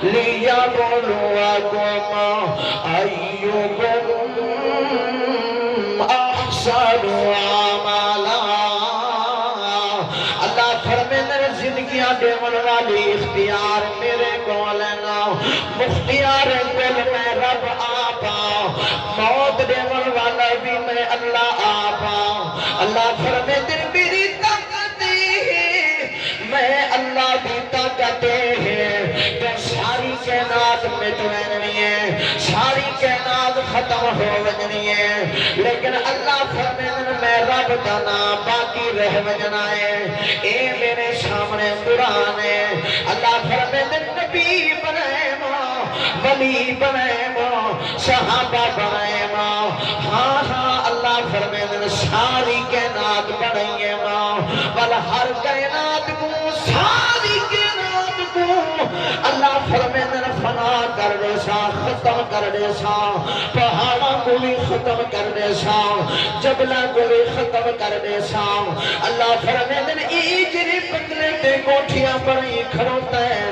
لِيَبْلُوَكُمْ أَيُّكُمْ أَحْسَنُ عَمَلًا۔ اللہ فرمیندے زندگیاں دیون والی اختیار میرے کول ہے نا، مختیار کل میں رب آپا، موت دیون والا بھی میں اللہ آپا۔ اللہ فرمیندے میری طاقت ہے، میں اللہ بھی طاقت ہے، تو ساری کائنات میں جوینی ہے، ساری کائنات ختم ہو وجنی ہے، لیکن اللہ فرمیندے میں رب دا نام باقی رہ وجنا ہے۔ اے میرے سامنے قرآن ہے، اللہ فرمیندے نبی بنائے ماں، ولی بنائے ماں، صحابہ بنائے ماں، ہاں ہاں اللہ فرمیندے ساری کائنات بنائیے ماں، بل ہر کائنات کو ساری کائنات کو اللہ فرمیندے فنا کر دے سا، ختم کر دے سا، پہاڑا کو بھی ختم کر دے سا، جبلہ کو بھی ختم کر دے سا۔ اللہ فرمیندے ایجری پتلے تے کوٹھیاں بڑی کھڑوتا ہے،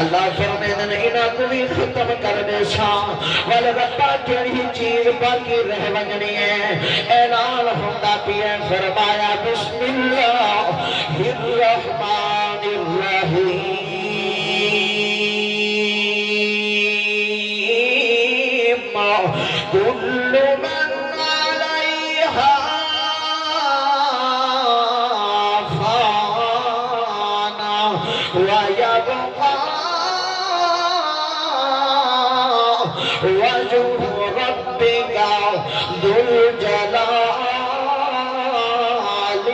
اللہ فرمیندے انہاں کو بھی ختم کر دے سا، وال ربا کیڑی چیز باقی رہ وجنی ہے۔ اعلان ہوتا پیا فرمایا بسم اللہ الرحمن الرحیم، کل من علیہا فانا ویبقا وجہ ربک ذو الجلال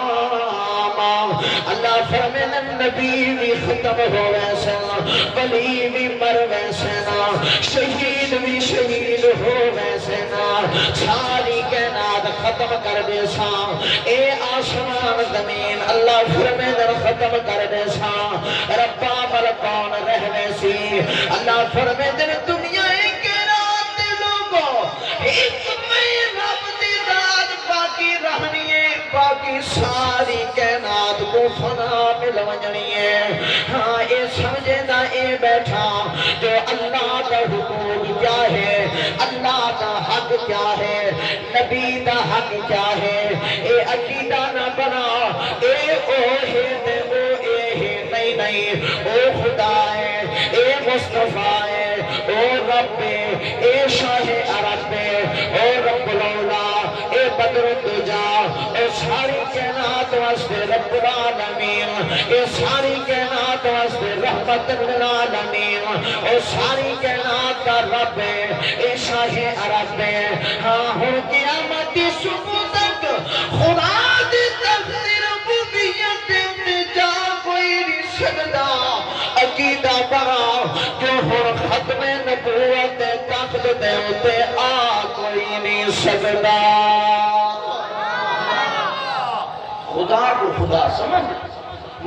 والاکرام۔ اللہ فرمیندے نبی بھی ختم ہو ویسے نا، ولی بھی مر ویسے نا، شہید بھی شہید ہو ویسے نا، ساری کائنات ختم کر دے سا، اے آسمان زمین اللہ فرمیندے ختم کر دے سا، ربا مل کون رہ ویسی۔ اللہ فرمیندے دنیا کے رات لوگوں ایک میں رب دی ذات باقی رہنی ہے، باقی ساری کائنات کو فنا مل ونجنی ہے۔ ہاں اے سمجھے دا اے بیٹھا جو اللہ کا حقوق کیا ہے، اللہ کا حق کیا ہے، نبی کا حق کیا ہے، اے عقیدہ نہ بنا اے او ہے تے او اے ہے، نہیں نہیں او خدا ہے، اے مصطفیٰ ہے، او رب ہے، اے شاہ عرب ہے، او رب الاولا، اے بدر الدجا، اے ساری کائنات واسطے رب العالمین، اے ساری کائنات واسطے رحمت للعالمین، اے ساری کائنات کا رب ہے، اے شاہ عرب ہے۔ ہاں ہوں قیامت کی صبح تک خدا دی تقدیر ربوبیت تے جا کوئی نہیں سکتا، عقیدہ بنا جو ہر ختم نبوت تخت دے اتے آ کوئی نہیں سکتا۔ خدا کو خدا سمجھ،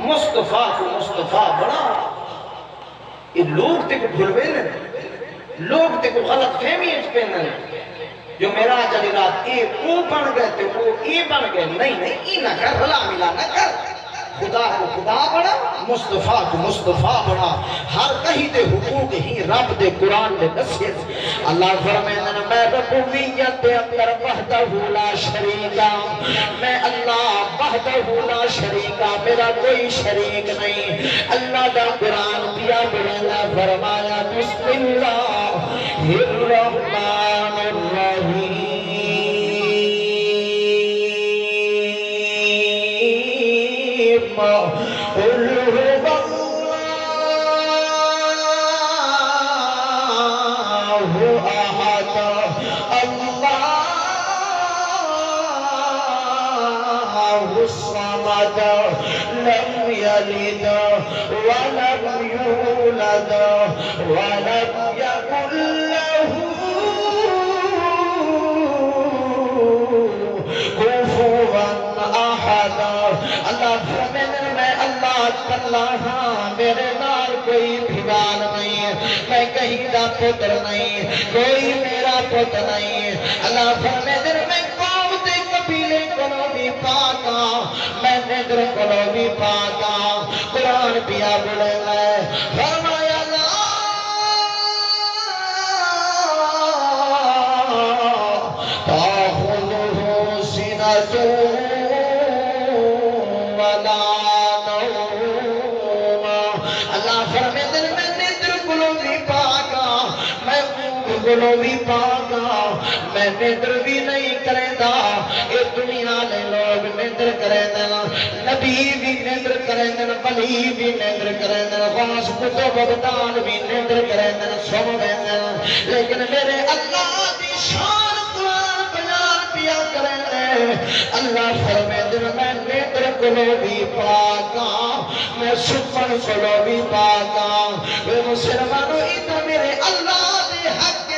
مصطفیٰ کو مصطفیٰ بنا۔ یہ لوگ تے کو بھلوے لیں، لوگ تے کو غلط فہمی اس پہ نہ لیں، جو میرا جلی رات اے او بن گئے تے او اے بن گئے، نہیں نہیں ای نہ کر، بھلا ملا نہ کر۔ خدا کو خدا بنا، مصطفیٰ کو مصطفیٰ بنا، ہر کہیں دے حقوق ہی رب دے قرآن دے نصیحت۔ اللہ فرمیندے میں ربوبیت دے اندر وحدہ لا شریکا، میں اللہ وحدہ لا شریکا، میرا کوئی شریک نہیں۔ اللہ دا قرآن دیا بڑھنا فرمایا بسم اللہ الرحمن الرحیم، قل هو الله أحد الله الصمد لم يلد ولم يولد ولم يكن له كفوا أحد۔ اللہ فرمیندے میں اللہ اللہ ہاں، میرے نال کوئی بھگان نہیں، میں کہیں دا پتر نہیں، کوئی میرا پتر نہیں۔ اللہ فرمیندے میں قوم دے قبیلے کولوں بھی پاکاں، میں نگر کولوں بھی پاکاں۔ قرآن پیا بولے میں فرمایا لا تاخذہ سنۃ ولا نوم اللہ فرماتے ہیں میں نیندر کولوں بھی پاکا میں اونگ کولوں بھی پاکا میں نیندر بھی نہیں کریندا اے دنیا دے لوگ نیندر کریندے نبی بھی نیندر کریندے ولی بھی نیندر کریندے غوث کتب ابدال بھی نیندر کریندے سو ویندے لیکن میرے اللہ دی شان قرآن بیان پیا کریندے اللہ فرماندے میں نیندر کولوں بھی پاکا میں سپن کولوں بھی پاکا اے مسلمانو ایتھا میرے اللہ دے حق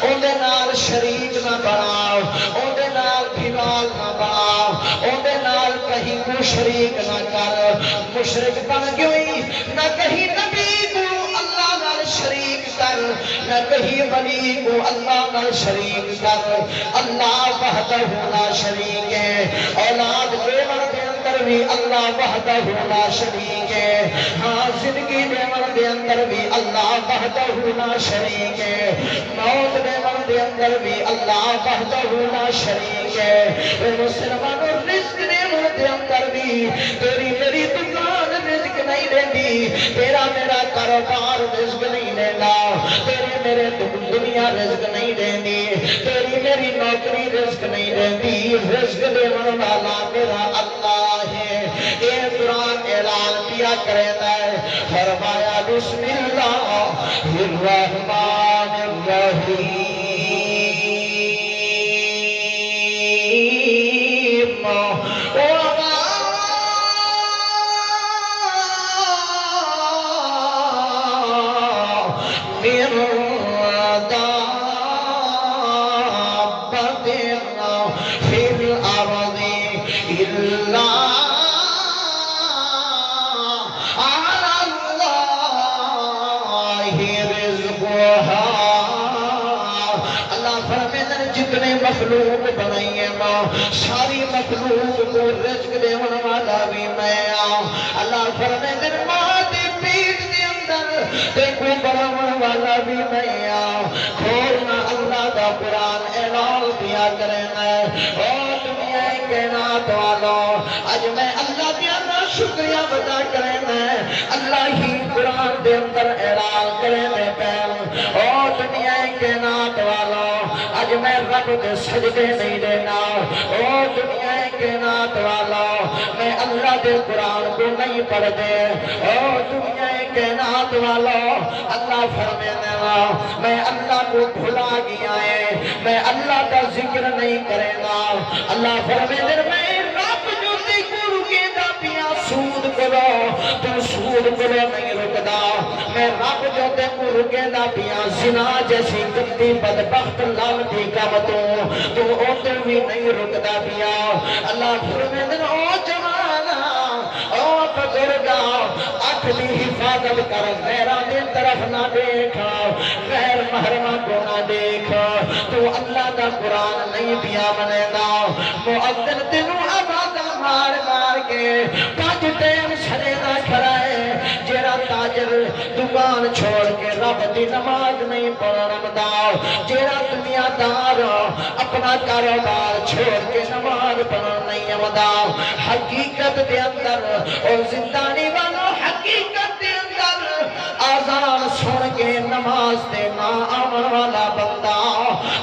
اندے نال شریک نہ بناؤ اندے نال بھیوال نہ بناؤ اندے نال کہیں کو شریک نہ کر مشرک بن گئی نہ کہیں نبی کو اللہ نال شریک کر نہ کہیں ولی کو اللہ نال شریک کر اللہ وحدہ لا شریک ہے اولاد دیون دے اندر بھی اللہ وحدہ لا شریک ہے ہاں زندگی دیون دے اندر بھی اللہ وحدہ لا شریک ہے موت دیون دے اندر بھی اللہ وحدہ لا شریک ہے مسلمانوں رزق دیون دے اندر بھی تیری میری دکان رزق نہیں دیندی تیرا میرا کاروبار رزق نہیں دیندا تیری میرے دنیا رزق نہیں دیندی تیری میری نوکری رزق نہیں دیندی رزق دیون والا میرا اللہ ہے اے قرآن اعلان کیا کرتا ہے فرمایا بسم اللہ الرحمن الرحیم من دابة في الأرض إلا على الله رزقها اللہ فرماتے ہیں جتنے مخلوق بنائی ہے ماں ساری مخلوق کو رزق دیون والا بھی میں اللہ فرماتے ہیں ماں دی پیٹ دے اندر دیکھو بڑھاون والا بھی میں کھولنا اللہ دا قرآن اعلان دیا کرنا ہے اور دنیا کائنات والو اج میں اللہ دیا شکریہ بتا کرنا ہے اللہ ہی قرآن دے اندر اعلان کرنے پہل اور دنیا کائنات والو اج میں رب دے سجدے نہیں دینا اور دنیا کائنات والو میں اللہ دے قرآن کو نہیں پڑھ دے اور دنیا کائنات والو اللہ فرمانے والا میں اللہ کو بھلا گیا ہے میں اللہ کا ذکر نہیں کرے گا اللہ فرمانے میں رب جو ذکر کے دا پیا سود کرو تو سود کرو نہیں رکدا میں رب جو تے کو رکے دا پیا زنا جیسی گندی بدبخت لعنتی کام تو اوتے بھی نہیں رکدا پیا اللہ فرمانے او جوانا او بزرگا اٹھ دی حفاظت کر غیران دی طرف نہ دیکھا غیر محرمہ کو نہ دیکھا تو اللہ دا قرآن نہیں پیا بنے گا مؤذن تینوں آبادہ مار مار کے پانچ ٹیم سرے نہ کھڑائے جیرا تاجر دکان چھوڑ کے رب دی نماز نہیں پڑھنا جیرا دنیا دار اپنا کاروبار چھوڑ کے نماز پڑھنا نہیں آمدا حقیقت دے اندر اور زندانی والوں حقیقت دے اندر آزان سن کے نماز دے نا آمن والا بندہ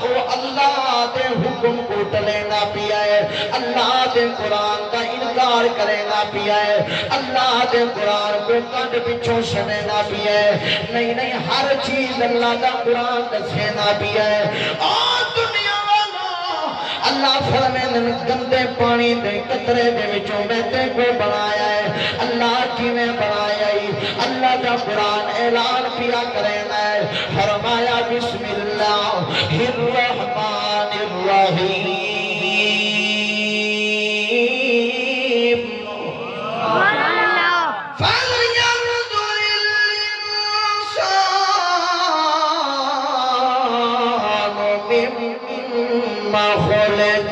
وہ اللہ دے حکم کو ٹلینا پیا ہے اللہ دے قرآن کا انکار کرنا پیا ہے اللہ دے قرآن کو کنڈ پچھوں سننا پیا ہے نہیں نہیں ہر چیز اللہ دا قرآن دسینا پیا ہے اور دنیا اللہ فرمانے گندے پانی دے قطرے دے وچوں میں تے کو بنایا ہے اللہ کیویں بنایا ہے اللہ دا قرآن اعلان پیا کرنا ہے فرمایا بسم اللہ الرحمن الرحیم فَلْيَنْظُرِ الْإِنسَانُ مِمَّا خُلِقَ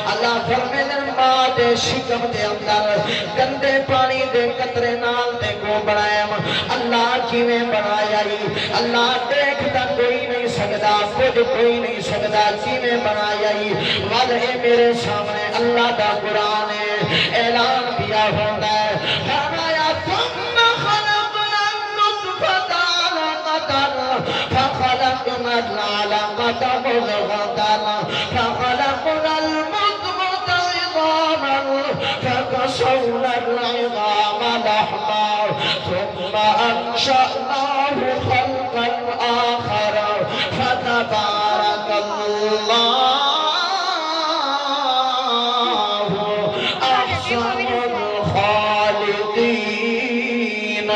اللہ فرماتے ہیں ماں دے شکم دے اندر گندے پانی دے قطرے نال دے کو کوئی نہیں سکتا کیویں بنایا وضع میرے سامنے اللہ دا قرآن ہے اعلان کیا ہوتا ہے فرمایا ثم خلقنا النطفة علقة فخلقنا العلقة مضغة فخلقنا المضغة عظاما فكسونا العظام لحما ثم أنشأناه خلقا آخر فتبارك الله أحسن الخالقين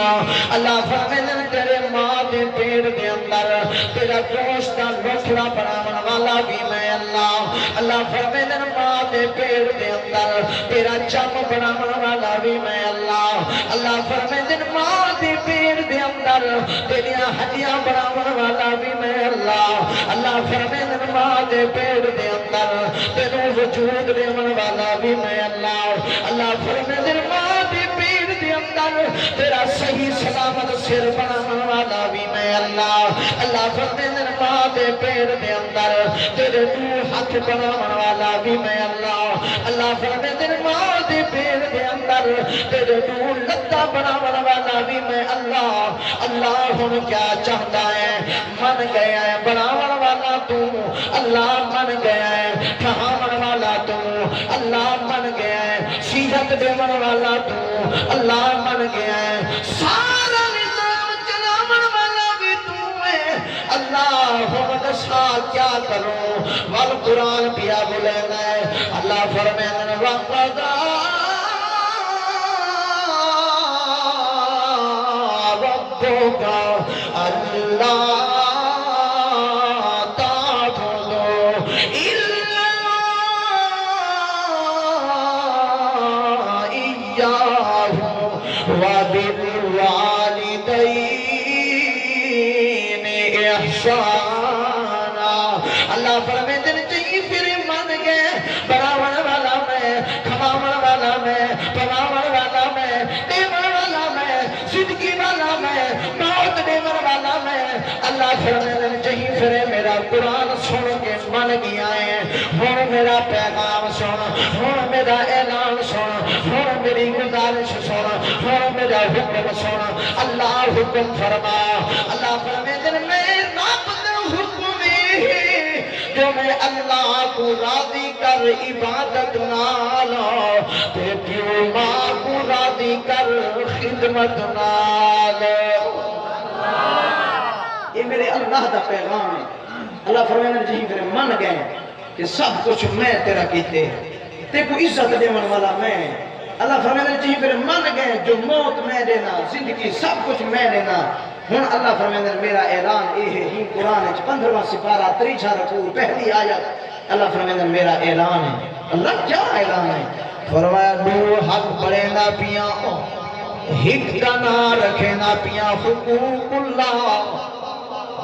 اللہ فرمائے تیرے ماں دے پیڑ دے اندر تیرا گوشت کا لوکھڑا بناون والا بھی میں اللہ اللہ فرمائے ماں دے پیڑ دے اندر تیرا چم بناون والا بھی میں اللہ اللہ فرمائے ماں دے پیڑ دے اندر تیریاں ہڈیاں بناون والا بھی میں اللہ اللہ فرمائے ماں دے پیڑ دے اندر تینوں وجود دیون والا بھی میں اللہ اللہ فرمائے ماں دے پیڑ دے اندر تیرا صحیح سلامت سر بناون والا بھی میں اللہ اللہ فرمائے ماں دے پیڑ دے اندر تیرے دو ہاتھ بناون والا بھی میں اللہ اللہ فرمائے ماں دے پیڑ دے اندر تیرے دو لتاں بناون والا بھی میں اللہ اللہ ہن کیا چاہتا ہے من گیا ہے بناون والا تو اللہ من گیا ہے ٹھہاون والا تو اللہ من گیا ہے صحت دیون والا تو اللہ من گیا ہے سارا نظام چلاون والا بھی تو ہے اللہ ہم دسا کیا کروں والقرآن پیا بولنا ہے اللہ فرمائے وقضا ربک اللہ وبالوالدین احسانا اللہ فرمائے دن چاہیے پھر من گئے بناون والا میں کھماون والا میں پناون والا میں دیون والا میں زندگی والا میں موت دیون والا میں اللہ فرمائے دن چاہیے پھر میرا قرآن سن کے من گیا ہے ہن میرا پیغام سن ہن میرا اعلان سن ہن میری گزارش سن ہن میرا حکم سن اللہ حکم فرما اللہ فرمائے دن میں نابد حکم جو میں اللہ کو راضی کر عبادت نال تے پیو ماں کو راضی کر خدمت نال یہ میرے اللہ دا پیغام ہے اللہ فرمائے جی پھر من گئے کہ سب کچھ میں تیرا کیتے تے کو عزت دیون والا میں اللہ فرمائے جی پھر من گئے جو موت میں دینا زندگی سب کچھ میں دینا ہن اللہ فرمائے میرا اعلان اے ہے ہی قرآن 15واں سپارہ 3 رکوع پہلی آیت اللہ فرمائے میرا اعلان ہے اللہ کیا اعلان ہے فرمایا دو حق پڑے نہ پیاں ہک کا نہ رکھے نہ پیاں حقوق اللہ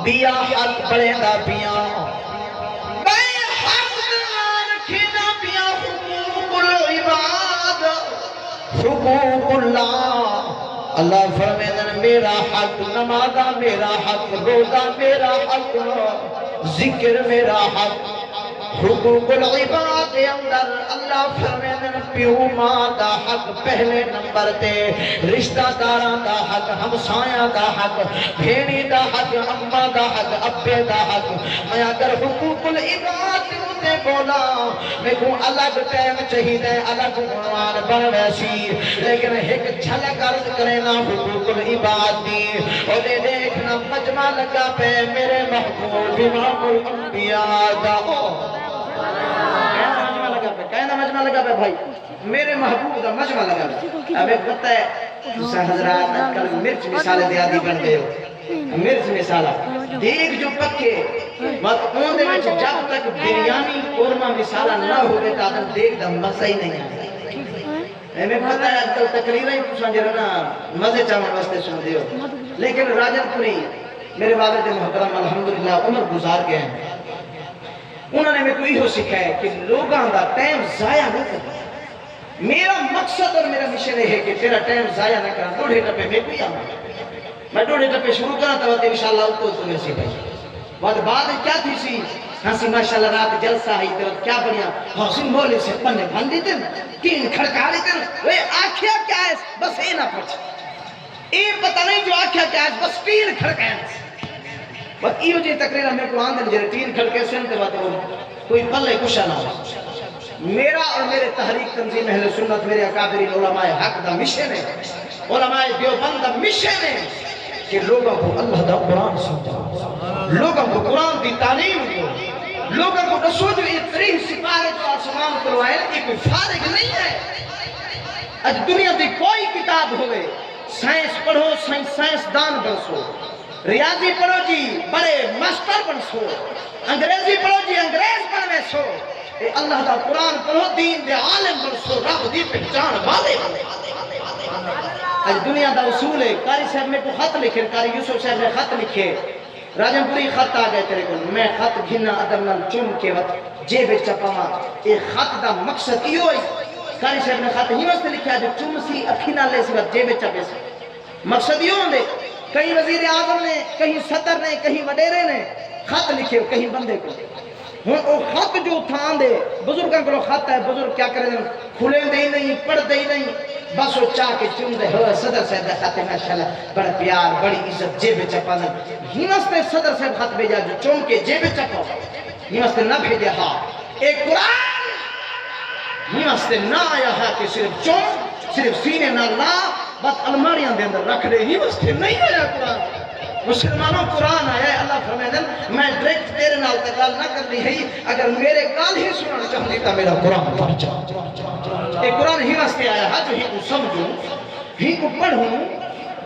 بیا حق پڑے نہ پیاں میں حق نہ رکھے نہ پیاں حقوق العباد حقوق اللہ اللہ فرمائے میرا حق نمازہ میرا حق روزہ میرا حق ذکر میرا حق حقوق العباد اندر اللہ فرمائے پیو ماں دا حق پہلے نمبر تے رشتہ داراں دا حق ہمسایاں دا حق بھینی دا حق اماں دا حق ابے دا حق میں اگر حقوق العباد تے بولا میں کو الگ ٹائم چاہیے الگ عنوان بن ویسی لیکن ایک جھلک عرض کرے نا حقوق العباد دی اور دیکھنا مجمع لگا پہ میرے محبوب امام الانبیاء دا کہنا مجمع لگا پہ بھائی میرے محبوب دا مجمع لگا پہ اب ایک پتہ ہے حضرات کل مرچ مثالیں دیادی بن گئے ہو مرچ مثالہ دیکھ جو پکے مت اون دے وچ جب تک بریانی قورمہ مثالہ نہ ہوئے تا تک دیکھ دا مزہ ہی نہیں آتا میں پتہ ہے کل تقریرہ ہی پوچھا جرا نا مزے چاہنے واسطے سن دیو لیکن راجن پوری میرے والد محترم الحمدللہ عمر گزار گئے ہیں انہوں نے میں کو یہ سکھایا کہ لوگاں دا ٹائم ضائع نہ کرنا میرا مقصد اور میرا مشن ہے کہ تیرا ٹائم ضائع نہ کرنا 2 ٹپے میں کوئی آؤں میں 2 ٹپے شروع کرنا تو انشاءاللہ تو تمہیں سکھائی بعد کیا تھی سی ہنسی ماشاءاللہ رات جلسہ ہی طرف کیا بڑھیا حسین بولے سے پنے بھن دیتے تین کھڑکا دیتے وہ آکھیا کیا ہے بس اے نہ پوچھ اے پتہ نہیں جو آکھیا کیا ہے بس تین کھڑکا ہے بس ایو جی تقریر ہمیں کو آندن جرے تین کھڑکے سنتے بات کوئی پلے کشا نہ ہو میرا اور میرے تحریک تنظیم اہل سنت میرے اکابرین علماء حق دا مشن ہے علماء دیوبند دا مشن ہے کہ لوگوں کو اللہ دا قرآن سمجھا لوگوں کو قرآن دی تعلیم دو لوگوں کو دسو جو یہ تریح سپارے جو آسمان کروائے یہ کوئی فارغ نہیں ہے آج دنیا دی کوئی کتاب ہوئے سائنس پڑھو سائنس دان بنسو ریاضی پڑھو جی بڑے ماسٹر بنسو انگریزی پڑھو جی انگریز بنوے سو اے اللہ دا قرآن پڑھو دین دے عالم بنسو رب دی پہچان والے آج دنیا دا اصول ہے قاری صاحب میں کو خط لکھے قاری یوسف صاحب نے خط لکھے راجم پوری خط آ گئے تیرے کو میں خط گھنا ادم نال چم کے وقت جیب چپاما اے خط دا مقصد یہ ہوئی قاری صاحب نے خط ہی واسطے لکھا جو چم سی اکھی نال لے سی وقت جیب چپے سی مقصد یہ ہوندے کہیں وزیر اعظم نے کہیں صدر نے کہیں وڈیرے نے خط لکھے کہیں بندے کو ہوں وہ خط جو تھان دے بزرگاں کو خط ہے بزرگ کیا کریں کھلے دے ہی نہیں پڑھ دے ہی نہیں بس وہ چاہ کے چم دے ہوئے صدر صاحب دے خط ماشاءاللہ بڑا پیار بڑی عزت جیب چپا نے ہی واسطے صدر صاحب خط بھیجا جو چم کے جیب چپا ہی واسطے نہ بھیجے ہاں ایک قرآن ہی واسطے نہ آیا ہے کہ صرف چم صرف سینے نہ لا بات الماریاں دے اندر رکھ دے ہی واسطے نہیں آیا قرآن مسلمانوں قرآن آیا ہے اللہ فرمائے میں ڈائریکٹ تیرے نال تک گل نہ کرنی ہے اگر میرے گل ہی سننا چاہتی تا میرا قرآن پڑھ جا اے قرآن ہی واسطے آیا ہے جو ہی کو سمجھوں ہی کو پڑھوں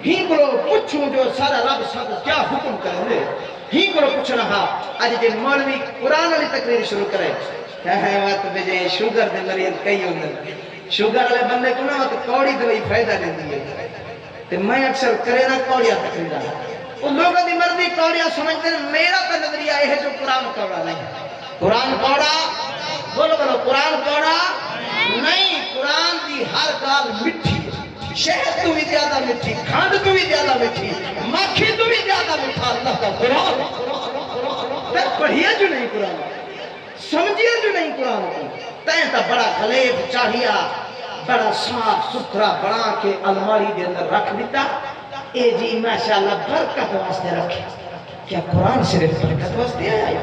ہی کو پوچھوں جو سارا رب سب کیا حکم کرے ہی کو پوچھنا ہا اج جے مولوی قرآن والی تقریر شروع کرے کیا ہے بات بجے شوگر دے مریض کئی ہوندے شوگر والے بندے کو نہ کوڑی دوائی فائدہ دیندی ہے تے میں اکثر کرے نہ کوڑیاں تقریراں وہ لوگوں دی مرضی کوڑیاں سمجھتے ہیں میرا تو نظریہ یہ ہے جو قرآن کوڑا نہیں قرآن کوڑا بولو بولو قرآن کوڑا نہیں قرآن دی ہر گال مٹھی شہد تو بھی زیادہ مٹھی کھانڈ تو بھی زیادہ مٹھی مکھی تو بھی زیادہ مٹھا اللہ کا قرآن تک پڑھیا جو نہیں قرآن سمجھیا جو نہیں قرآن کو تین تا بڑا غلیب چاہیا بڑا صاف ستھرا بنا کے الماری دے اندر رکھ دیتا اے جی ماشاءاللہ برکت واسطے رکھے کیا قرآن صرف برکت واسطے آیا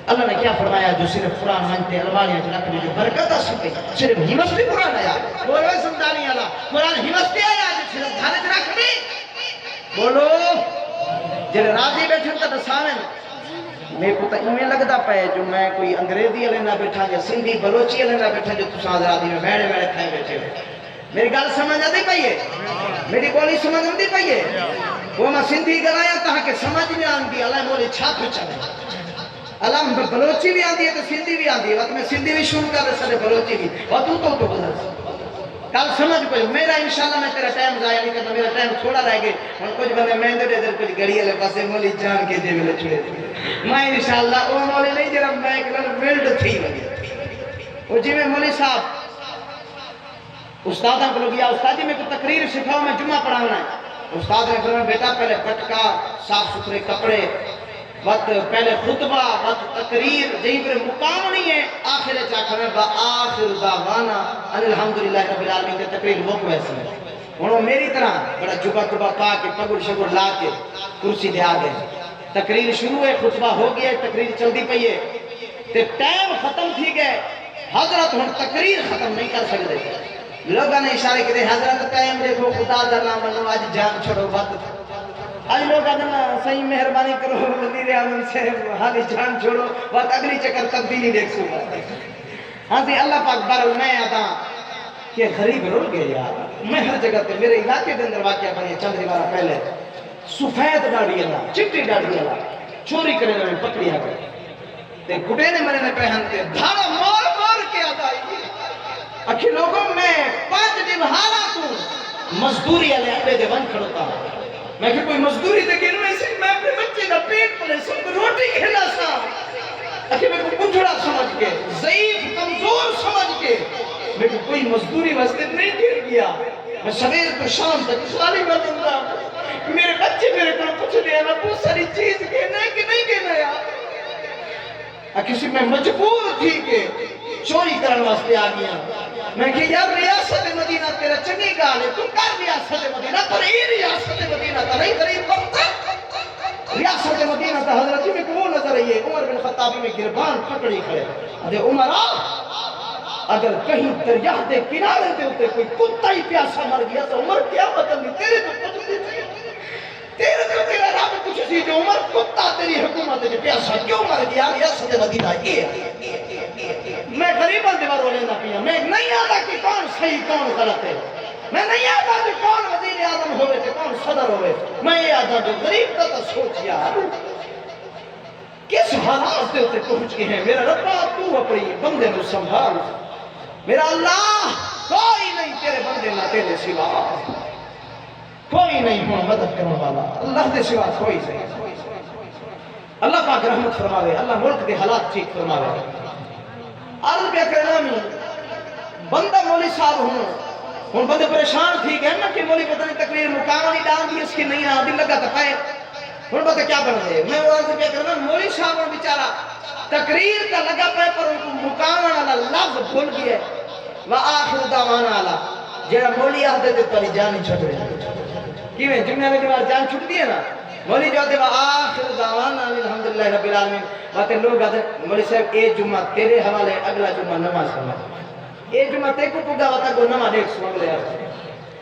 اللہ نے کیا فرمایا جو صرف قرآن مانتے الماریاں رکھ دی جو برکت آ سکے صرف ہی واسطے قرآن آیا بولو سمجھانی اللہ قرآن ہی واسطے آیا جو صرف گھر رکھ دی بولو جلے راضی بیٹھے تا دساویں میں کو تا ایمیں لگدا پے جو میں کوئی انگریزی والے نہ بیٹھا یا سندھی بلوچی والے نہ بیٹھا جو تساں آزادی میں بیٹھے بیٹھے کھائے بیٹھے میری گل سمجھ آتی پئی ہے میری بولی سمجھ آتی پئی ہے وہ میں سندھی گلایا تاکہ سمجھ نہیں آتی اللہ بولی چھا پوچھا اللہ بلوچی بھی آتی ہے تو سندھی بھی آتی ہے وقت میں سندھی بھی شروع کر رہے سارے بلوچی بھی اور تو گزر کل سمجھ پئی میرا انشاءاللہ میں تیرا ٹائم ضائع نہیں کرتا میرا ٹائم تھوڑا رہ گئے اور کچھ بندے میں دے ادھر کچھ گڑی والے پاسے مولی جان کے دے ملے چھڑے میں انشاءاللہ وہ مولی نہیں جرا میں ایک بار ویلڈ تھی وہ جی میں مولی صاحب استادہ کو لگیا استاد جی میں کو تقریر سکھاؤ میں جمعہ پڑھانا ہے استاد نے فرمایا بیٹا پہلے پٹکا صاف ستھرے کپڑے وقت پہلے خطبہ وقت تقریر جہیں پر مقام نہیں ہے آخر چاکھر میں آخر دعوانا الحمدللہ رب العالمین کے تقریر وہ کو ایسی ہے انہوں میری طرح بڑا جبہ کبہ پا کے پگڑ شگڑ لا کے کرسی دے آگئے تقریر شروع ہے خطبہ ہو گیا تقریر چل دی پئی ہے تے ٹائم ختم تھی گئے حضرت ہم تقریر ختم نہیں کر سکتے لوگوں نے اشارے کرے حضرت ٹائم دیکھو خدا در نام منو آج جان چھوڑو وقت آج لوگ آدھنا صحیح مہربانی کرو وزیر اعظم سے حالی جان چھوڑو وقت اگلی چکر تبدیلی دیکھ سو ہاں جی اللہ پاک بارل میں آتا کہ غریب رول گئے یار میں ہر جگہ تے میرے علاقے کے اندر واقعہ بنی چند دیوارہ پہلے سفید ڈاڑی اللہ چٹی ڈاڑی اللہ چوری کرنے میں پکڑی آ گئے تے گھٹے نے مرے نے پہنتے دھاڑا مار مار کے آتا اکھی لوگوں میں 5 دن حالا تو مزدوری علی اپنے دے بن کھڑتا میں کہ کوئی مزدوری دے گن میں سے میں اپنے بچے دا پیٹ پلے سب روٹی کھلا سا اکھی میں کو کنجھڑا سمجھ کے ضعیف کمزور سمجھ کے میں کوئی مزدوری واسطے نہیں گر گیا میں سویر تو شام تک خالی بدن دا میرے بچے میرے کو پوچھ دے نا بہت ساری چیز کہنا ہے کہ نہیں کہنا یار کسی میں مجبور تھی کہ چوری کرنے واسطے آ گیا میں کہ یار ریاست مدینہ تیرا چنگی گال ہے تو کر ریاست مدینہ پر یہ ریاست مدینہ تا نہیں قریب بنتا ریاست مدینہ تا حضرت میں کو نظر آئی ہے عمر بن خطابی میں گربان پکڑی کھڑے ادھے عمر اگر کہیں دریا دے کنارے دے ہوتے کوئی کتا ہی پیاسا مر گیا تو عمر کیا مطلب نہیں تیرے تو کچھ نہیں تیرے تو تیرا رب کچھ سی جو عمر کتا تیری حکومت جو پیاسا کیوں مر گیا ریاست مدینہ یہ میں غریبان دیوار والے نہ پیا میں نہیں آتا کہ کون صحیح کون غلط ہے میں نہیں آتا کہ کون وزیر اعظم ہوئے تھے کون صدر ہوئے میں یہ آتا جو غریب کا تو سوچ یار کس حالات سے ہوتے پہنچ گئے ہیں میرا ربا تو اپنی بندے میں سنبھال میرا اللہ کوئی نہیں تیرے بندے نہ تیرے سوا کوئی نہیں ہوں مدد کرنے والا اللہ دے سوا کوئی نہیں اللہ پاک رحمت فرماوے اللہ ملک دے حالات ٹھیک فرماوے عرض پہ کرنا میں بندہ مولی صاحب ہوں بندے پریشان تھی گئے نا کہ مولی پتہ نہیں تقریر مقام نہیں ڈال دی اس کی نہیں آدھی لگا تپائے ہوں بتا کیا بن دے میں عرض پہ کرنا مولی صاحب ہوں بیچارہ تقریر کا لگا پہ پر ان کو مقام والا لفظ بھول گیا وآخر دعوانا علا جیڑا مولی آدھے دے پری جانی چھٹ رہے کیویں جمعہ میں کے جان چھٹ دی ہے نا مولی جو آدھے وآخر دعوانا الحمدللہ رب العالمین باتیں لوگ آدھے مولی صاحب اے جمعہ تیرے حوالے اگلا جمعہ نماز کرنا اے جمعہ تے کو پگا وطا کو نماز دیکھ سوگ لے آتے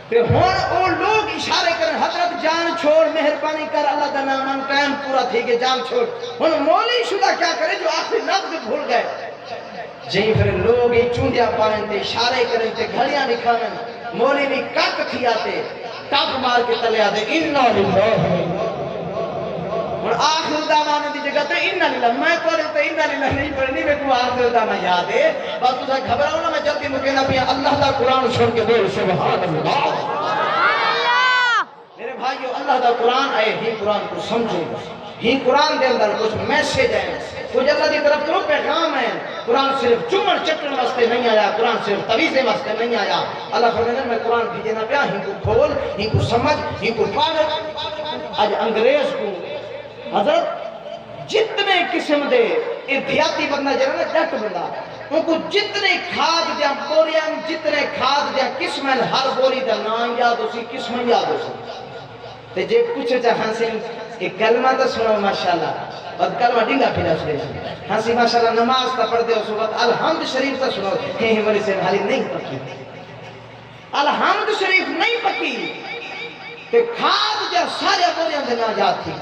پھر ہون او لوگ اشارے کریں حضرت جان چھوڑ مہربانی کر اللہ دا نام ٹائم پورا تھی کہ جان چھوڑ ہون مولی شدہ کیا کرے جو آخری لفظ بھول گئے جہیں پھر لوگ چوندیا پائیں تے اشارے کریں تے گھڑیاں نکھاویں مولی بھی کک تھی آتے ٹاپ مار کے تلے آتے انہا للہ اور آخر دعوانا دی جگہ تے انہا للہ میں پڑھے تے انہا للہ نہیں پڑھنی میں کو آخر دعوانا یاد ہے بس تو سا گھبراؤ نا میں جلدی مکینہ پیا اللہ دا قرآن سن کے بول سبحان اللہ میرے بھائیو اللہ دا قرآن آئے ہی قرآن کو سمجھے ہی قرآن دے اندر کچھ میسیج ہے کچھ اللہ دی طرف تو پیغام ہے قرآن صرف چمڑ چٹن واسطے نہیں آیا قرآن صرف طویزے واسطے نہیں آیا اللہ فرمانے میں قرآن بھیجے نہ پیا ہی کو کھول ہی کو سمجھ ہی کو پاگل آج انگریز کو حضرت جتنے قسم دے دیہاتی بندہ جرا نا ڈٹ بندہ ان کو جتنے کھاد دیا بوریاں جتنے کھاد دیا قسمیں ہر بوری دا نام یاد ہو سی قسمیں یاد ہو سی تے جے پوچھے چاہ ہنسی ایک کلمہ تو سنو ماشاءاللہ اور کلمہ ڈنگا پھیلا سنے ہنسی ماشاءاللہ نماز تا پڑھ دے اس وقت الحمد شریف تا سنو ہیں ہماری سے حالی نہیں پکی الحمد شریف نہیں پکی تے کھاد جا سارے بوریاں دے نا یاد تھی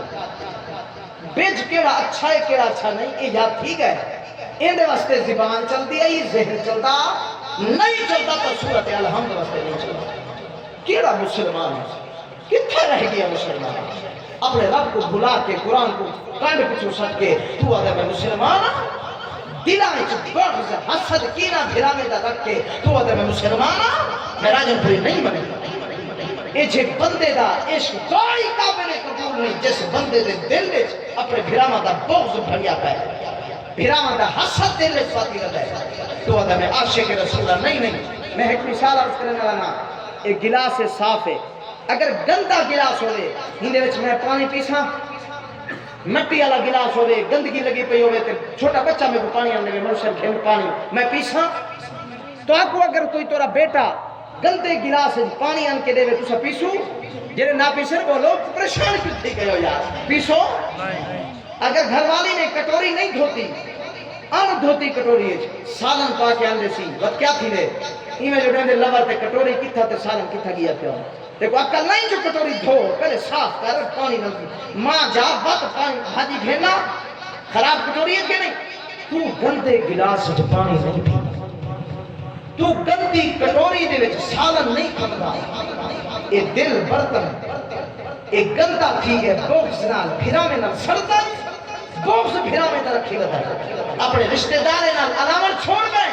بیج کیڑا اچھا ہے کیڑا اچھا نہیں یہ یاد تھی گئے اندے واسطے زبان چلتی ہے یہ ذہن چلتا نہیں چلتا تو صورت الحمد واسطے نہیں چلتا کیڑا مسلمان ہے کتھا رہ گیا مسلمان اپنے رب کو بھلا کے قرآن کو کانڈ پچھو سٹ کے تو آدھے میں مسلمان دلائیں چھ بغض حسد کینہ بھرامے دا رکھ کے تو آدھے میں مسلمان میں راجن پوری نہیں بنے اے چھے بندے دا عشق کوئی قابل قبول نہیں جس بندے دے دل لے اپنے بھرامہ دا بغض بھریا پائے بھرامہ دا حسد دل لے سواتی رہتا ہے تو آدھے میں عاشق رسول اللہ نہیں میں ایک مثال عرض کرنے والا ایک گلاس صاف ہے اگر گندہ گلاس ہوئے ہندے وچ میں پانی پیساں مٹی والا گلاس ہوئے گندگی لگی پئی ہوئے تے چھوٹا بچہ میں کو پانی آنے میں منشر کھیل پانی میں پیساں تو آپ کو اگر کوئی تورا بیٹا گندے گلاس پانی آن کے دے تو سا پیسو جنہیں نہ پیسر وہ لوگ پریشان کیوں تھی گئے ہو یار پیسو اگر گھر والی نے کٹوری نہیں دھوتی ان دھوتی کٹوری سالن پا کے آن سی وقت کیا تھی دے ایمیں جو ڈیندے لور تے کٹوری کتھا تے سالن کتھا گیا پیا دیکھو عقل نہیں جو کٹوری دھو پہلے صاف کر پانی نہ ماں جا بات پانی بھاجی بھینا خراب کٹوری ہے کہ نہیں تو گندے گلاس جو پانی نہیں پی تو گندی کٹوری دے وچ سالن نہیں کھندا اے دل برتن اے گندا تھی ہے بغض نال پھرامے نال سڑتا بغض پھرامے تے رکھی لگا اپنے رشتہ دار نال علامت چھوڑ گئے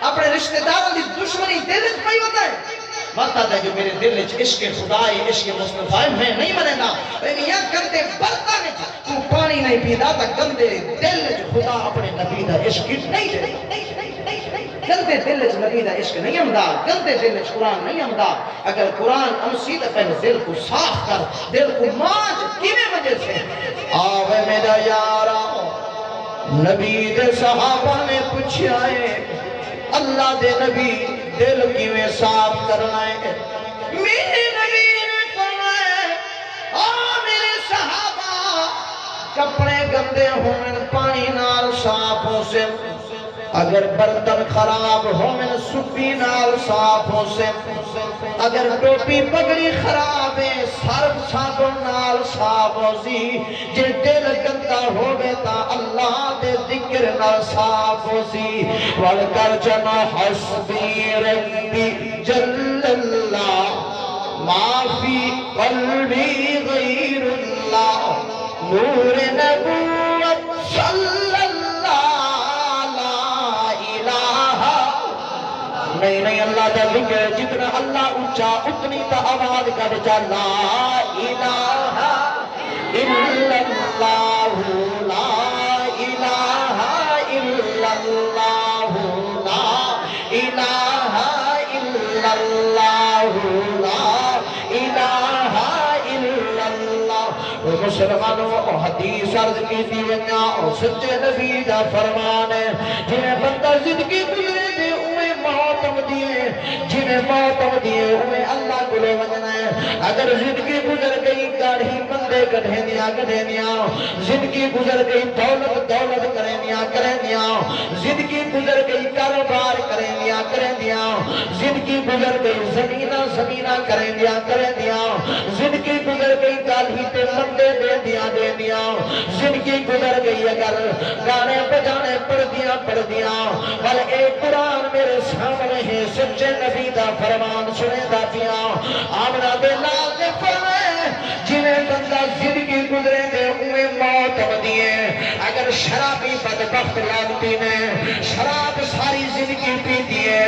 اپنے رشتہ داروں دی دشمنی دل وچ پئی ہوتا ہے وقت آتا ہے جو میرے دل وچ عشق خدا ہے عشق مصطفی میں نہیں منے گا لیکن یہ گندے برتن وچ تو پانی نہیں پیدا تا گندے دل وچ خدا اپنے نبی دا عشق نہیں دے گندے دل وچ نبی دا عشق نہیں آمدا، گندے دل وچ قرآن نہیں آمدا۔ اگر قرآن امسی تے پہلے دل کو صاف کر، دل کو مانج، کیویں وجہ سے آوے میرا یارا نبی دے صحابہ نے پوچھا ہے اللہ دے نبی دل کیویں صاف کرنا ہے؟ میرے نبی نے فرمایا میرے صحابہ کپڑے گندے ہومن پانی نال صاف ہو سے، اگر برتن خراب ہومن سپی نال صاف ہو سے، اگر ٹوپی پگڑی خراب ہے صرف صابن نال صاف ہو سی، جے دل گندا ہوے تا اللہ دے ذکر نال صاف ہو سی۔ وَل کر جنا حسبی ربی جل اللہ ما فی قلبی غیر اللہ نور نبوت صلی اللہ لا الہ۔ نہیں اللہ دا ذکر جتنا اللہ اونچا اتنی تا آواز کر جا لا الہ الا اللہ لا الہ الا اللہ لا الہ الا اللہ لا الہ الا اللہ۔ مسلمانوں حدیث عرض کی تھی ونیا سچے نبی دا فرمان ہے جنہیں بندہ زندگی گزرے دے اوہیں موت دیے، جنہیں موت دیے اوہیں اللہ کو لے وجنا ہے۔ اگر زندگی گزر گئی گاڑی بندے گڑھے دیا زندگی گزر گئی دولت کریں دیا زندگی گزر گئی کاروبار کریں دیا زندگی گزر گئی زمینہ کریں دیا زندگی گزر گئی گالی تے بندے دے دیا زندگی گزر گئی اگر گانے بجانے پڑھ دیا بل اے قرآن میرے سامنے ہے سچے نبی دا فرمان سنے دا پیا آمنہ دے لال دے فرمائے جنہیں بندہ زندگی گزرے دے ہوئے موت دیئے۔ اگر شرابی بدبخت لانتی نے شراب ساری زندگی پی دیئے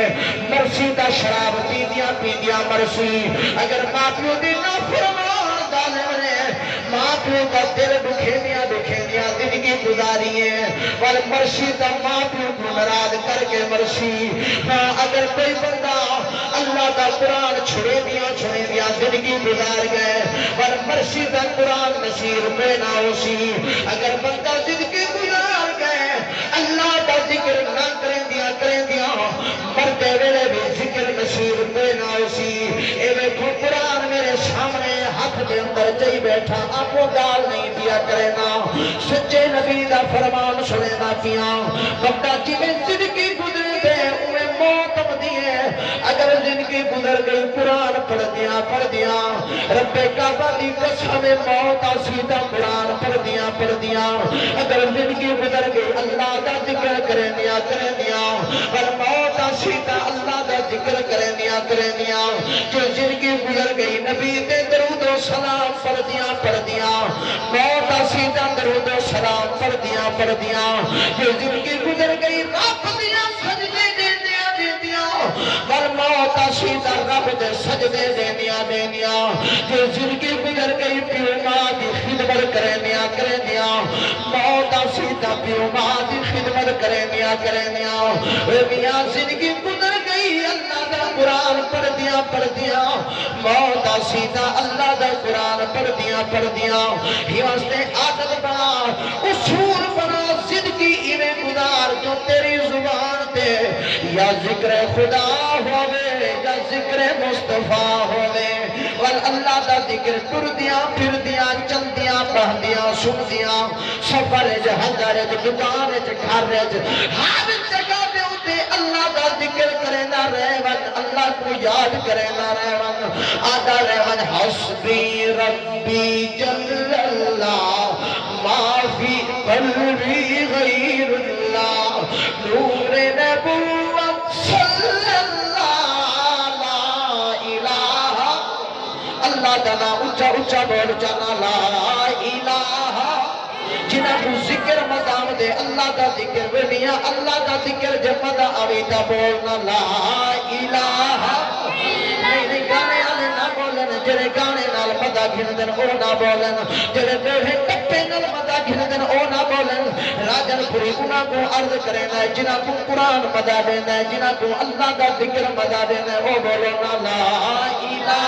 مرسی دا شراب پی دیا مرسی۔ اگر ماں پیو دی نافرمان ظالم نے ماں پیو کا دل دکھے دیا زندگی گزاری ہے پر مرشی دا ماں پیو کو ناراض کر کے مرشی۔ ہاں اگر کوئی بندہ اللہ دا قرآن چھوڑے دیا زندگی گزار گئے پر مرشی دا قرآن نصیب میں نہ ہو سی۔ اگر بندہ زندگی گزار گئے اللہ دا ذکر نہ کریں دیا مرتے ویلے بھی ذکر نصیب میں نہ ہو سی۔ اے ویکھو قرآن میرے سامنے ہاتھ دے اندر چاہی بیٹھا آپ کو گال نہیں دیا کرے نا سچے نبی دا فرمان سنے نا پیا بندہ جنہیں زندگی گزرے دے انہیں موت دیئے۔ اگر زندگی گزر گئی قرآن پڑھ دیا رب کعبہ دی قسم موت آسیدہ قرآن پڑھ دیا اگر زندگی گزر گئی اللہ دا ذکر کریں دیا پر موت آسیدہ اللہ دا ذکر کریں دیا جو زندگی گزر گئی نبی دے درود و سلام پڑھ دیا موت آسیدہ درود و سلام پڑھ دیا جو زندگی گزر گئی رب دیا سجدے دے دیا پر موت آسیدہ رب دے سجدے دے دیا جو زندگی گزر گئی پیو ماں دی خدمت کریں دیا موت آسیدہ پیو ماں دی خدمت کریں دیا اے میاں زندگی گزر گئی اللہ دا قرآن پڑھ دیا موت آسیدہ اللہ دا قرآن پڑھ دیا ہی واسطے عادت بنا اصول بنا زندگی ایویں گزار جو تیری زبان تے یا ذکر خدا ہوئے یا ذکر مصطفیٰ ہوئے وال اللہ دا ذکر ٹر دیا پھر دیا چل دیا پڑھ دیا سن دیا سفر جہنگر دکان گھر ہر جگہ دے اتے اللہ دا ذکر کرے نہ رہے وقت اللہ کو یاد کرے نہ رہے وقت آدھا رہے وقت حسبی ربی جل اللہ ما فی قلبی غیر اللہ نور نبوت صلی اللہ لا الہ اللہ دانا اچھا بول جانا لا الہ جنہاں کو ذکر مدام دے اللہ دا ذکر ونیا اللہ دا ذکر جب مدہ آویتا بولنا لا الہ نہیں گانے آلے نہ بولے بولن جڑے گانے نال مزہ گھندن او نہ بولن جڑے بوڑھے ٹپے نال مزہ گھندن او نہ بولن راجن پوری انہاں کو عرض کرنا ہے جنہاں کو قرآن مزہ دینا ہے جنہاں کو اللہ دا ذکر مزہ دینا ہے او بولو نا لا الہ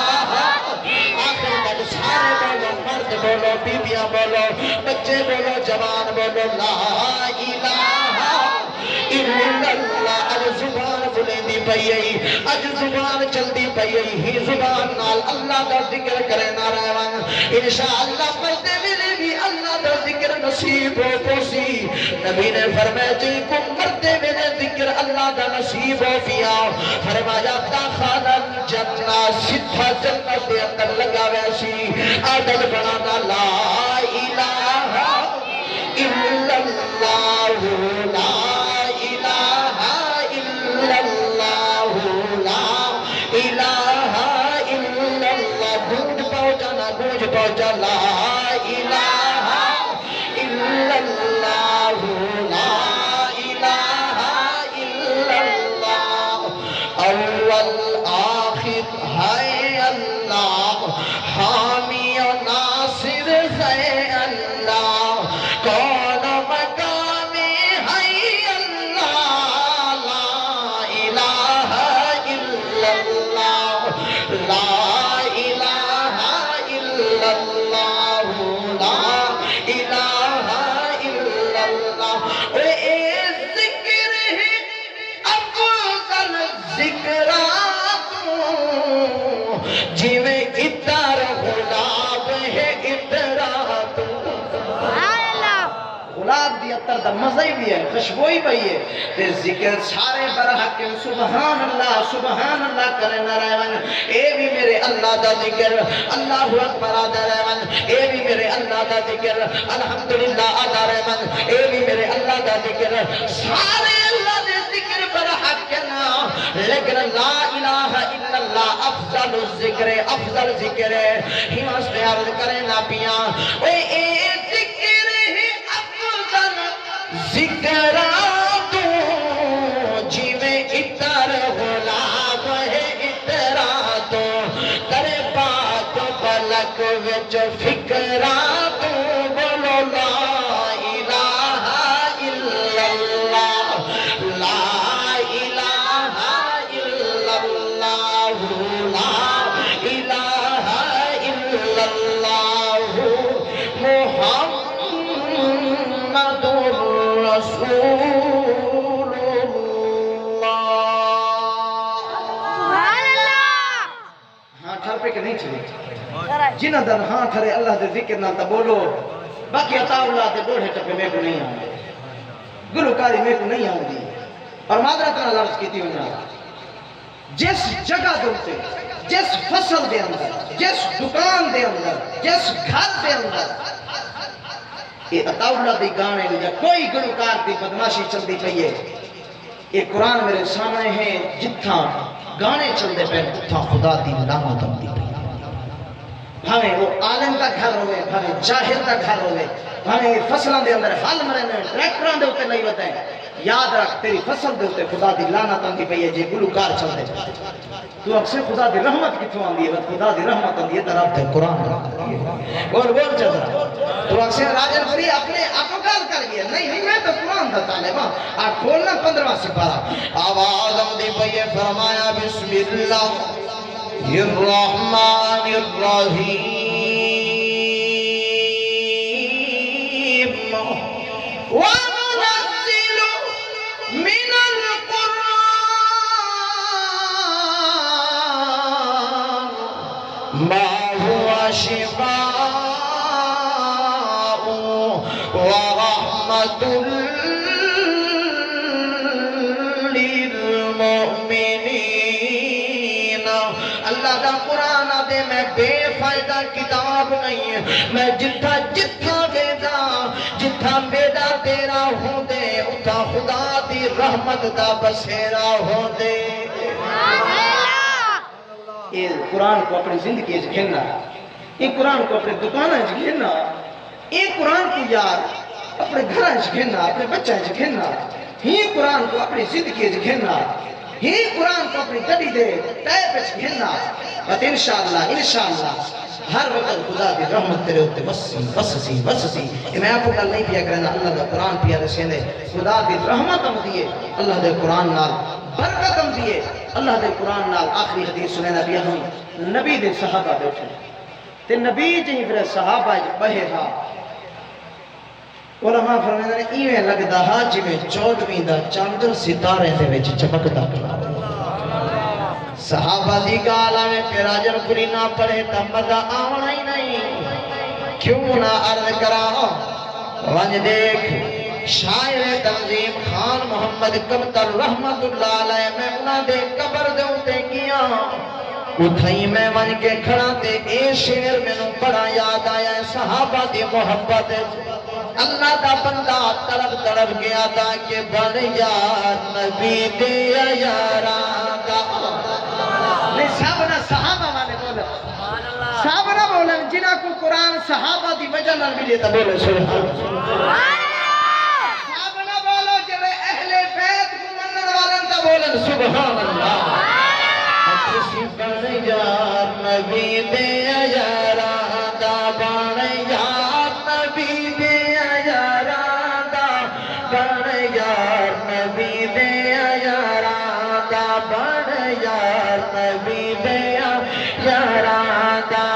آخر تک سارے بولو مرد بولو بیبیاں بولو بچے بولو جوان بولو لا الہ الا اللہ اج زبان بلندی پئی اج زبان چلدی پئی ہی زبان نال اللہ دا ذکر کرے نہ رہون انشاءاللہ پڑھتے ویلے بھی اللہ دا ذکر نصیب ہو پوسی نبی نے فرمایا جی کو مرتے ویلے ذکر اللہ دا نصیب ہو پیا فرمایا داخل الجنہ سیدھا جنت دے اندر لگا ویسی عادت بنانا لا الہ الا اللہ لا پہنچا لا الہ الا اللہ لا الہ الا اللہ اول آخر ہے اللہ حامی و ناصر ہے اللہ کون مقامی ہے اللہ لا الہ الا اللہ لا دا مزہ بھی ہے خوشبوئی بھی ہے پھر ذکر سارے برحق کے سبحان اللہ کرے نہ رہون اے بھی میرے اللہ دا ذکر اللہ اکبر آدھا رہون اے بھی میرے اللہ دا ذکر الحمدللہ آدھا رہون اے بھی میرے اللہ دا ذکر سارے اللہ دے ذکر برحق کے نا لیکن لا الہ الا اللہ افضل الذکر افضل ذکر ہے ہی واسطے عرض کرے نہ پیاں اے ذکر ذکراتو جیوے اتر غلاب ہے اتراتو ترے بات بلک وچ فکراتو بولو لا الہ الا اللہ لا الہ الا اللہ لا الہ الا اللہ محمد رسول اللہ ہاں ٹھر پہ کہ نہیں چلے جنہ در ہاں ٹھرے اللہ دے ذکر نہ تا بولو باقی عطا اللہ دے بوڑھے ٹپے میں کو نہیں آؤں گلوکاری میں کو نہیں آؤں دی اور معذرت نہ لفظ کی تھی انہا جس جگہ دوتے جس فصل دے اندر جس دکان دے اندر جس گھر دے اندر یہ عطا اللہ دی گانے لیا کوئی گلوکار دی بدماشی چل دی پئیے یہ قرآن میرے سامنے ہے جتھا گانے چل دے پہ اتھا خدا دی لعنت دی پئی بھاویں وہ عالم کا گھر ہوئے بھاویں جاہل کا گھر ہوئے بھاویں فصلوں دے اندر حل مرے میں ٹریکٹران دے ہوتے نہیں بتائیں یاد رکھ تیری فصل دے ہوتے خدا دی لعنت دی پئی ہے جے گلوکار چل دے تو اکثر خدا دی رحمت کتوں آندی ہے خدا دی رحمت آندی ہے طرف تے قرآن بول چل رہا تو اکثر راجن فری اپنے اپکال کر گیا نہیں میں تو قرآن دا طالب ہاں آپ کھولنا 15واں سپارہ آواز آندی پئی ہے فرمایا بسم اللہ الرحمن الرحیم وننزل من القرآن ما هو شفاء ورحمة للمؤمنين اللہ دا قرآن دے میں بے فائدہ کتاب نہیں ہے میں جتھا بیدا جتھا بیدا تیرا ہو دے اتھا خدا دی رحمت دا بسیرا ہو دے یہ قرآن کو اپنی زندگی سے گھننا یہ قرآن کو اپنے دکانہ سے گھننا یہ قرآن کو یار اپنے گھرہ سے گھننا اپنے بچہ سے گھننا یہ قرآن کو اپنی زندگی سے گھننا ہی قرآن کو اپنی گڑی دے ٹائے پہ گھننا بس انشاءاللہ ہر وقت خدا دی رحمت تیرے ہوتے بس میں آپ کو کل نہیں پیا کرنا اللہ دا قرآن پیا رسینے خدا دی رحمت ہم دیئے اللہ دے قرآن نال برکت ہم دیئے اللہ دے قرآن نال آخری حدیث سنے نبی ہم نبی دے صحابہ بیٹھے تے نبی جہی پھر صحابہ بہے ہاں علماء فرمائے نے ایویں لگدا ہا جویں 14ویں دا چاند ستارے دے وچ چمکدا پیا صحابہ دی گال آویں تیرا جن پوری نہ پڑھے تا مزہ آونا ہی نہیں کیوں نہ عرض کرا ونج دیکھ شاعر تنظیم خان محمد کمتر رحمت اللہ علیہ میں انہاں دے قبر دے اوتے گیا اتھائی میں ون کے کھڑا تے اے شعر مینوں بڑا یاد آیا ہے صحابہ دی محبت اللہ دا بندہ تڑپ گیا تھا کہ بن یا نبی دے یاراں دا نہیں صحابہ صحابہ والے بولے صحابہ نہ بولے جنہاں کو قرآن صحابہ دی وجہ نال ملے تا بولے سبحان صحابہ نہ بولو جڑے اہل بیت کو منن والے تا بولے سبحان اللہ کسی بن یا نبی دے یاراں دا بن یا نبی دے یاراں دا بن یا نبی دے یاراں دا بن یا نبی دے یاراں دا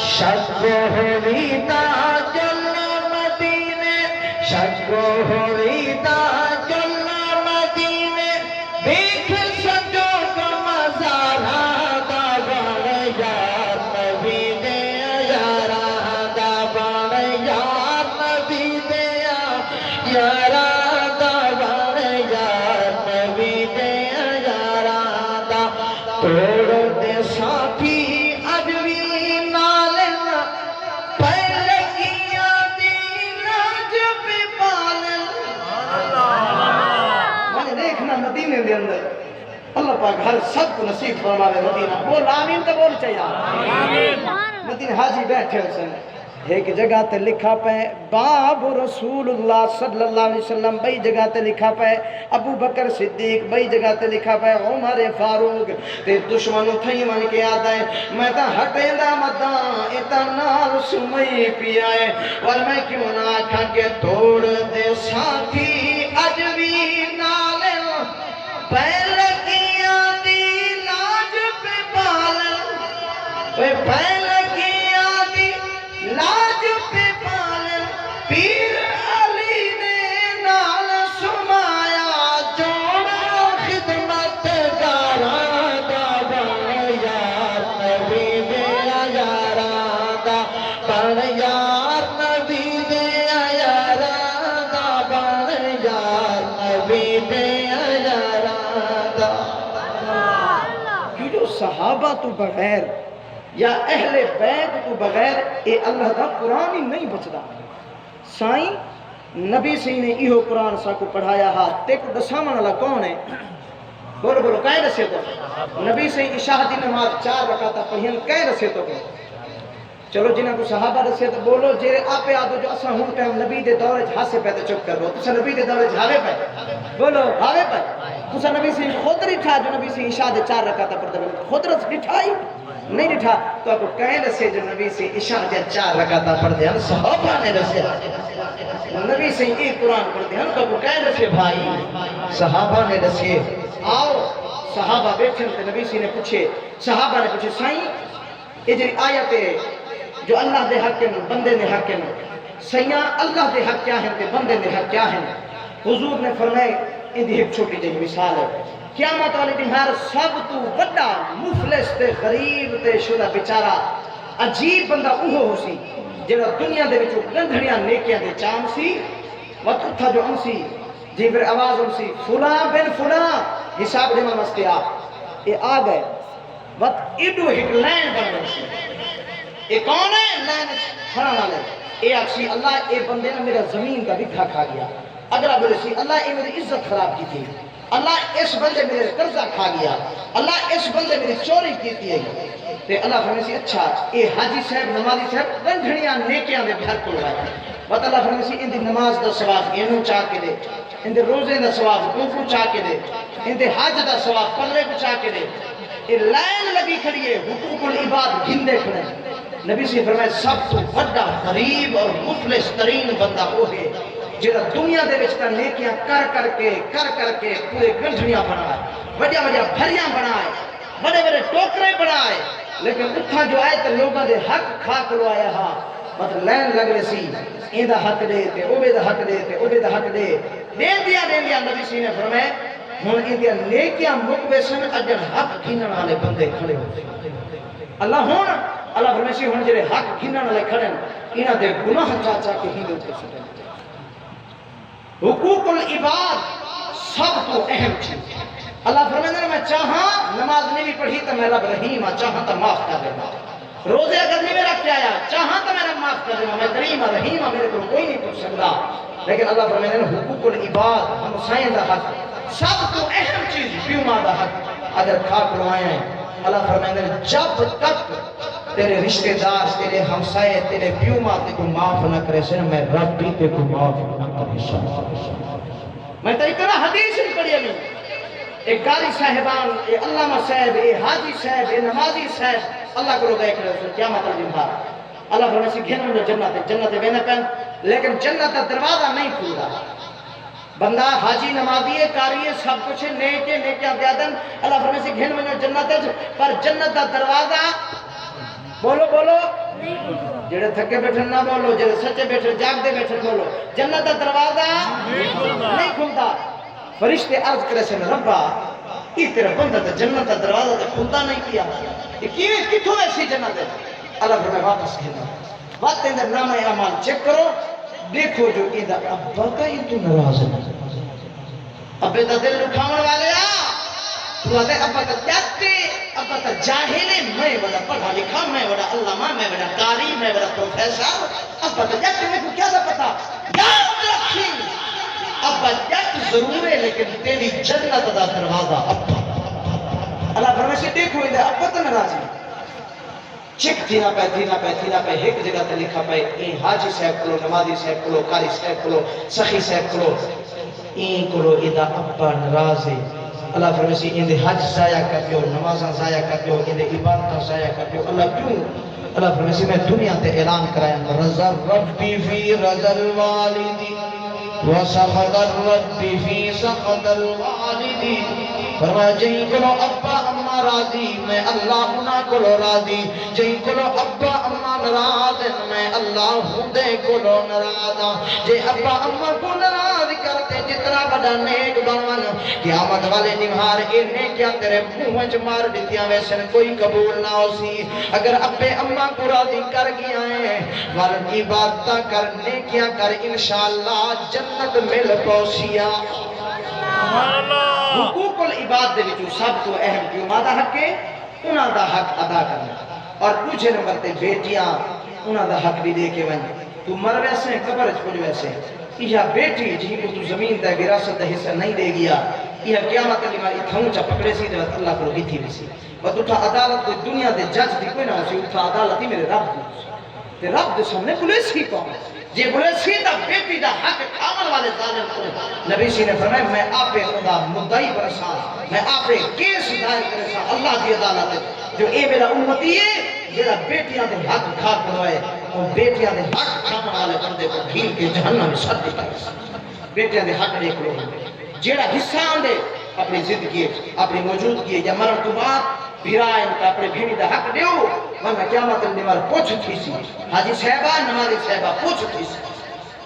شک ہوئی تا جل مدینے شک ہوئی تا جل مدینے دیکھ سجو کا مزارہ دا بن یا نبی دے یاراں دا بن یا نبی دے یاراں دا بن یا نبی دے یاراں دا توڑ دے ساتھی اجوی نال پہلے کیا دی لاج پہ پالن میں دیکھنا مدینے دے اندر اللہ پاک ہر سب کو نصیب فرماوے مدینہ بول آمین تو بول چاہیے مدینہ حاجی بیٹھے حسن ایک جگہ تے لکھا پہ باب رسول اللہ صلی اللہ علیہ وسلم بئی جگہ تے لکھا پہ ابو بکر صدیق بئی جگہ تے لکھا پہ عمر فاروق تے دشمنوں تھئی من کے آتا ہے میں تا ہٹے دا مداں اتنا سمئی پیا ہے اور میں کیوں نہ آکھاں کہ توڑ دے ساتھی اجوی نال پہلے کیا دی لاج پہ پالن پہلے کیا دی لاج پہ پالن پیر علی نے نال سمایا جوڑا خدمت گاراں دا بن یا نبی دے یاراں دا بن یا نبی دے یاراں دا بن یا نبی دے یاراں دا جو صحابہ تو بغیر یا اہل بیت تو بغیر اے اللہ دا قرآن ہی نہیں بچدا سائیں نبی سی نے ایہو قرآن سا کو پڑھایا ہا تیک دسامن والا کون ہے بولو بولو کائے رسے تو نبی سے عشاء دی نماز 4 رکعتاں پڑھین کائے رسے تو چلو جنہاں کو صحابہ رسے تو بولو جے آپ آدھو جو اساں ہوں ٹائم نبی دے دور ہاسے پہ چپ کر دو تسا نبی دے دور ہاوے پہ بولو ہاوے پہ تسا نبی سے خود رٹھا جو نبی سے عشاء دے 4 رکعتاں پڑھدا خود رس رٹھائی نہیں رٹھا تو آپ کو کہیں رسے جو نبی سے عشاء دے 4 رکعتاں پڑھ دے ہم صحابہ نے رسے نبی سے ایک قرآن پڑھ دے ہم تو آپ کو کہیں رسے بھائی صحابہ نے رسے آؤ صحابہ بیٹھے تھے نبی سے نے پوچھے صحابہ نے پوچھے سائیں یہ جو آیت ہے جو اللہ دے حق کے بندے نے حق کے سیاں اللہ دے حق کیا ہیں تے بندے دے حق کیا ہیں حضور نے فرمائے ان ایک چھوٹی جہی مثال ہے قیامت والے دن ہر سب تو بڑا مفلس تے غریب تے شدہ بیچارہ عجیب بندہ اوہو ہو سی جڑا دنیا دے وچوں گندھڑیاں نیکیاں دے چام سی وقت اتھا جو سی جی پھر آواز سی فلاں بن فلاں حساب دینا مستے آپ یہ آ گئے وقت ایڈو ہٹ لائن بن گئے سی یہ کون ہے لائن کھڑا والے یہ آکسی اللہ اے بندے نے میرا زمین کا بکھا کھا گیا اگلا بولے سی اللہ اے میری عزت خراب کی تھی اللہ اس بندے میرے قرضہ کھا گیا اللہ اس بندے میری چوری کی تھی تے اللہ فرمائے سی اچھا اے حاجی صاحب نمازی صاحب گندھڑیاں نیکیاں دے گھر کو لائے بات اللہ فرمائے سی ان دی نماز دا ثواب اینو چاہ کے دے اندے روزے دا ثواب کو چاہ کے دے، اندے حج دا ثواب پلے کو چاہ کے دے. یہ لائن لگی کھڑی ہے حقوق العباد گھندے کھڑے. نبی سے فرمائے سب تو بڑا غریب اور مفلس ترین بندہ وہ ہے جہاں دنیا دے وچ تا نیکیاں کر کے پورے گنجھیاں بنائے، بڑے بڑے بھریاں بنائے، بڑے بڑے ٹوکرے بنائے، لیکن اتھا جو آئے تو لوگوں دے حق کھا کلو آیا ہاں مطلب لین لگ رہے سی این دا حق دے تے اوبے دا حق دے تے اوبے دا حق دے دیا نبی سی نے فرمائے ہن این دیا نیکیاں مکوے سن اجر حق گھنن والے بندے کھڑے ہو. اللہ فرمائے سی ہن جڑے حق گھنن والے کھڑے انہاں دے گناہ چاچا کے ہی دے سکتے. حقوق العباد سب تو اہم چیز. اللہ فرمائے میں چاہاں نماز نہیں بھی پڑھی تو میں رب رحیم ہاں، چاہاں تو معاف کر دے گا. روزے اگر نہیں میرا کیا آیا چاہاں تو میں معاف کر دے گا، میں کریم ہاں رحیم ہاں، میرے کو کوئی نہیں پوچھ سکتا. لیکن اللہ فرمائے حقوق العباد ہمسائیں دا حق سب تو اہم چیز بیوما دا حق اگر کھا کرو آئے ہیں. اللہ فرمائے جب تک تیرے رشتہ دار تیرے ہمسائے تیرے بیوما تے کو معاف نہ کرے سن میں رب بھی تے کو معاف نہ کرے سن. میں تو اتنا حدیث پڑھی ابھی ایک قاری صاحبان، ایک علامہ صاحب، ایک حاجی صاحب، ایک نمازی صاحب اللہ کو دیکھ رہے ہیں قیامت الدین بار. اللہ فرمائے سے گھن میں جنت وینے پہن لیکن جنت کا دروازہ نہیں کھل رہا. بندہ حاجی نمازی قاری سب کچھ نیکیاں دیادن. اللہ فرمائے سے گھن میں جنت پر جنت کا دروازہ بولو جڑے تھکے بیٹھے نہ بولو، جڑے سچے بیٹھے جاگ دے بیٹھے بولو. جنت کا دروازہ نہیں کھلتا. فرشتے عرض کرے سے ربا یہ تیرا بندہ تا جنت کا دروازہ تا کھلتا نہیں کیا، یہ کتھوں ایسی جنت ہے؟ اللہ فرمائے واپس کھینا وقت اندر نام اعمال چیک کرو دیکھو جو ایدہ ابا کا یہ تو نراز ہے. ابے تا دل رکھاون والے تو آدھے ابا تا جاتے ابا تا جاہلے میں بڑا پڑھا لکھا میں بڑا علامہ میں بڑا قاری میں بڑا پروفیسر ابا تا جاتے میں کو کیا دا پتا یاد رکھی ابا جت ضرور ہے لیکن تیری جنت دا دروازہ ابا. اللہ فرمائے سے دیکھو اندر ابا تا نرازی چک تھی نہ پہ ایک جگہ تے لکھا پہ این حاجی صاحب کلو، نمازی صاحب کلو، قاری صاحب کلو، سخی صاحب کلو این کلو ادا ابا ناراض ہے. اللہ فرمائے سے اندے حج ضائع کر دیو، نمازاں ضائع کر دیو، اندے عبادتاں ضائع کر دیو. اللہ کیوں؟ اللہ فرمائے سے میں دنیا تے اعلان کرایا رضا ربی فی رضا الوالدی وسخط الرب فی سخط الوالدی. فرمایا جہیں کلو ابا اما راضی میں اللہ انہا کلو راضی، جہیں کلو ابا اما نراض میں اللہ ہندے کلو نراضا. جے ابا اما کو نراض کرتے جتنا بڑا نیک بنون قیامت والے نمہار اے نیکیاں تیرے منہ مار دیتیاں ویسے کوئی قبول نہ ہو سی. اگر ابے اما کو راضی کر گیا ہے ورن عبادتہ کر نیکیاں کر انشاءاللہ جنت مل پوسیا. حقوق العباد دے وچوں سب تو اہم بیوما دا حق ہے انہاں دا حق ادا کرنا. اور دوسرے نمبر تے بیٹیاں انہاں دا حق بھی دے کے ون. تو مر ویسے قبر چ پج ویسے یہ بیٹی جی کو تو زمین دا وراثت دا حصہ نہیں دے گیا یہ قیامت علی ماری تھوں چا پکڑے سی تے اللہ کو گیتھی وی سی. اور اٹھا عدالت کوئی دنیا دے جج دی کوئی نہ سی، اٹھا عدالت ہی میرے رب دی تے رب دے سامنے پولیس کی کون جی بولے سیدھا بیٹی دا حق کھاون والے ظالم کو نبی سی نے فرمایا میں آپے خدا مدعی برسان میں آپے کیس دائر کرسان اللہ کی عدالت جو اے میرا امتی ہے جیڑا بیٹیاں دے حق کھا کروائے اور بیٹیاں دے حق کھاون والے بندے کو بھیل کے جہنم میں سٹ دیتا ہے. بیٹیاں دے حق دیکھ لو جیڑا حصہ دے اپنی زندگی اپنی موجودگی یا مرن تو بعد بھیرائیں کا اپنے بھیڑی دا حق دیو ورنہ قیامت النمار پوچھ تھی سی حاجی صاحبہ نمازی صاحبہ پوچھ تھی سی